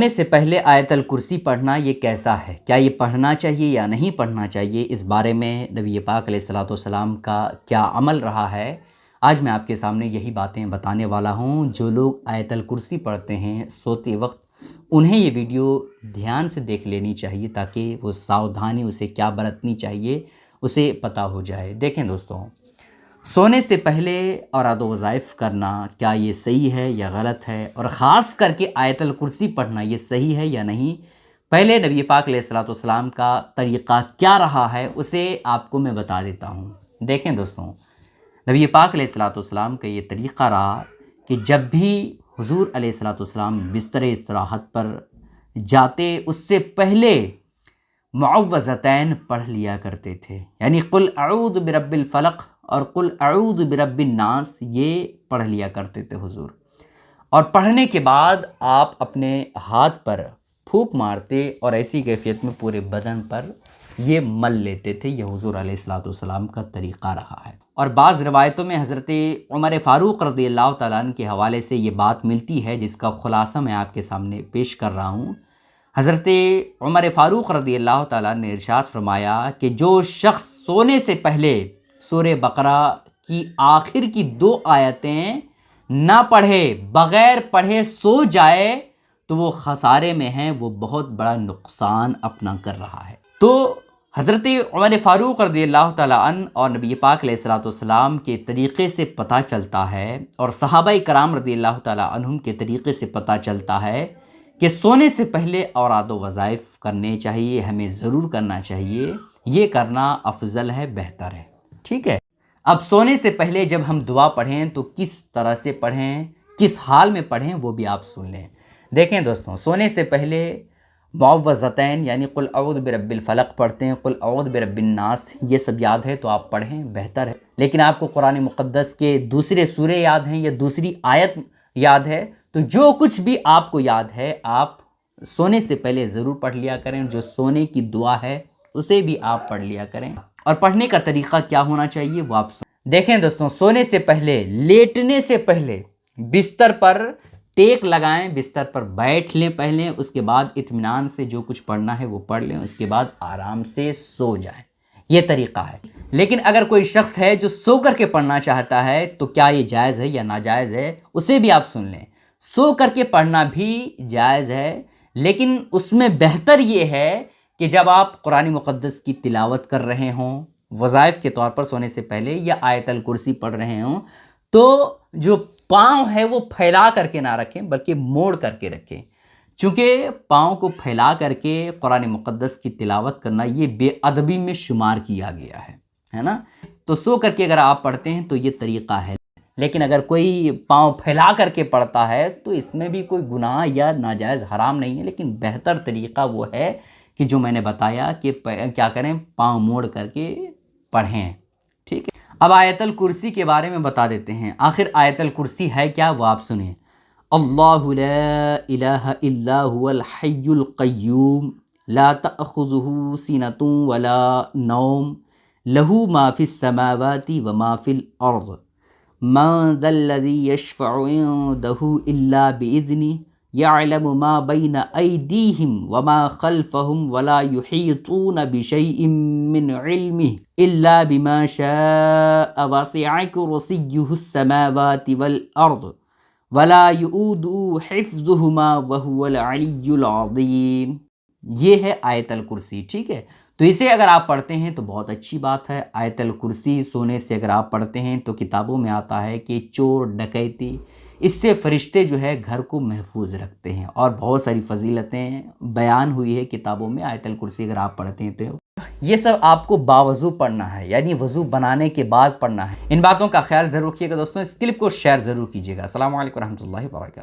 سونے سے پہلے آیت الکرسی پڑھنا یہ کیسا ہے؟ کیا یہ پڑھنا چاہیے یا نہیں پڑھنا چاہیے؟ اس بارے میں نبی پاک علیہ الصلوۃ والسلام کا کیا عمل رہا ہے، آج میں آپ کے سامنے یہی باتیں بتانے والا ہوں۔ جو لوگ آیت الکرسی پڑھتے ہیں سوتے وقت، انہیں یہ ویڈیو دھیان سے دیکھ لینی چاہیے تاکہ وہ ساودھانی اسے کیا برتنی چاہیے اسے پتہ ہو جائے۔ دیکھیں دوستوں، سونے سے پہلے اوراد و وظائف کرنا کیا یہ صحیح ہے یا غلط ہے، اور خاص کر کے آیت الکرسی پڑھنا یہ صحیح ہے یا نہیں؟ پہلے نبی پاک علیہ الصلوۃ والسلام کا طریقہ کیا رہا ہے اسے آپ کو میں بتا دیتا ہوں۔ دیکھیں دوستوں، نبی پاک علیہ الصلوۃ والسلام کا یہ طریقہ رہا کہ جب بھی حضور علیہ الصلوۃ والسلام بستر استراحت پر جاتے اس سے پہلے معوذتین پڑھ لیا کرتے تھے، یعنی قل اعوذ برب الفلق اور قل اعوذ برب الناس یہ پڑھ لیا کرتے تھے حضور۔ اور پڑھنے کے بعد آپ اپنے ہاتھ پر پھونک مارتے اور ایسی کیفیت میں پورے بدن پر یہ مل لیتے تھے۔ یہ حضور علیہ الصلوۃ والسلام کا طریقہ رہا ہے۔ اور بعض روایتوں میں حضرت عمر فاروق رضی اللہ تعالیٰ عنہ کے حوالے سے یہ بات ملتی ہے جس کا خلاصہ میں آپ کے سامنے پیش کر رہا ہوں۔ حضرت عمر فاروق رضی اللہ تعالیٰ نے ارشاد فرمایا کہ جو شخص سونے سے پہلے سورہ بقرہ کی آخر کی 2 آیتیں نہ پڑھے، بغیر پڑھے سو جائے تو وہ خسارے میں ہے، وہ بہت بڑا نقصان اپنا کر رہا ہے۔ تو حضرت عمر فاروق رضی اللہ تعالیٰ عنہ اور نبی پاک علیہ الصلوۃ والسلام کے طریقے سے پتہ چلتا ہے، اور صحابہ کرام رضی اللہ تعالیٰ عنہم کے طریقے سے پتہ چلتا ہے کہ سونے سے پہلے اوراد و وظائف کرنے چاہیے، ہمیں ضرور کرنا چاہیے، یہ کرنا افضل ہے، بہتر ہے، ٹھیک ہے۔ اب سونے سے پہلے جب ہم دعا پڑھیں تو کس طرح سے پڑھیں، کس حال میں پڑھیں، وہ بھی آپ سن لیں۔ دیکھیں دوستوں، سونے سے پہلے معوذتین یعنی قل اعوذ برب الفلق پڑھتے ہیں، قل اعوذ برب الناس، یہ سب یاد ہے تو آپ پڑھیں، بہتر ہے۔ لیکن آپ کو قرآن مقدس کے دوسرے سورے یاد ہیں یا دوسری آیت یاد ہے تو جو کچھ بھی آپ کو یاد ہے آپ سونے سے پہلے ضرور پڑھ لیا کریں۔ جو سونے کی دعا ہے اسے بھی آپ پڑھ لیا کریں۔ اور پڑھنے کا طریقہ کیا ہونا چاہیے وہ آپ دیکھیں دوستوں، سونے سے پہلے، لیٹنے سے پہلے بستر پر ٹیک لگائیں، بستر پر بیٹھ لیں پہلے، اس کے بعد اطمینان سے جو کچھ پڑھنا ہے وہ پڑھ لیں، اس کے بعد آرام سے سو جائیں، یہ طریقہ ہے۔ لیکن اگر کوئی شخص ہے جو سو کر کے پڑھنا چاہتا ہے تو کیا یہ جائز ہے یا ناجائز ہے، اسے بھی آپ سن لیں۔ سو کر کے پڑھنا بھی جائز ہے، لیکن اس میں بہتر یہ ہے کہ جب آپ قرآن مقدس کی تلاوت کر رہے ہوں وظائف کے طور پر سونے سے پہلے، یا آیت الکرسی پڑھ رہے ہوں، تو جو پاؤں ہے وہ پھیلا کر کے نہ رکھیں بلکہ موڑ کر کے رکھیں، چونکہ پاؤں کو پھیلا کر کے قرآن مقدس کی تلاوت کرنا یہ بے ادبی میں شمار کیا گیا ہے نا۔ تو سو کر کے اگر آپ پڑھتے ہیں تو یہ طریقہ ہے، لیکن اگر کوئی پاؤں پھیلا کر کے پڑھتا ہے تو اس میں بھی کوئی گناہ یا ناجائز حرام نہیں ہے، لیکن بہتر طریقہ وہ ہے کہ جو میں نے بتایا کہ کیا کریں، پاؤں موڑ کر کے پڑھیں، ٹھیک ہے۔ اب آیت الکرسی کے بارے میں بتا دیتے ہیں۔ آخر آیت الکرسی ہے کیا وہ آپ سنیں۔ اللہ لا الہ الا هو الحی القیوم لا تأخذہ سنۃ ولا نوم لہ ما فی السماوات وما فی الارض من ذا الذی یشفع عنده الا بإذنہ یعلم ما بین ایدیہم وما خلفہم ولا یحیطون بشیء من علمہ الا بما شاء وسع کرسیہ السماوات والارض ولا یؤودہ حفظہما وہو العلی العظیم۔ یہ ہے آیت الکرسی، ٹھیک ہے۔ تو اسے اگر آپ پڑھتے ہیں تو بہت اچھی بات ہے۔ آیت الکرسی سونے سے اگر آپ پڑھتے ہیں تو کتابوں میں آتا ہے کہ چور ڈکیتی اس سے فرشتے جو ہے گھر کو محفوظ رکھتے ہیں، اور بہت ساری فضیلتیں بیان ہوئی ہے کتابوں میں۔ آیت الکرسی اگر آپ پڑھتے ہیں تو یہ سب آپ کو باوضو پڑھنا ہے، یعنی وضو بنانے کے بعد پڑھنا ہے۔ ان باتوں کا خیال ضرور رکھیے گا دوستوں۔ اس کلپ کو شیئر ضرور کیجیے گا۔ السلام علیکم ورحمۃ اللہ وبرکاتہ۔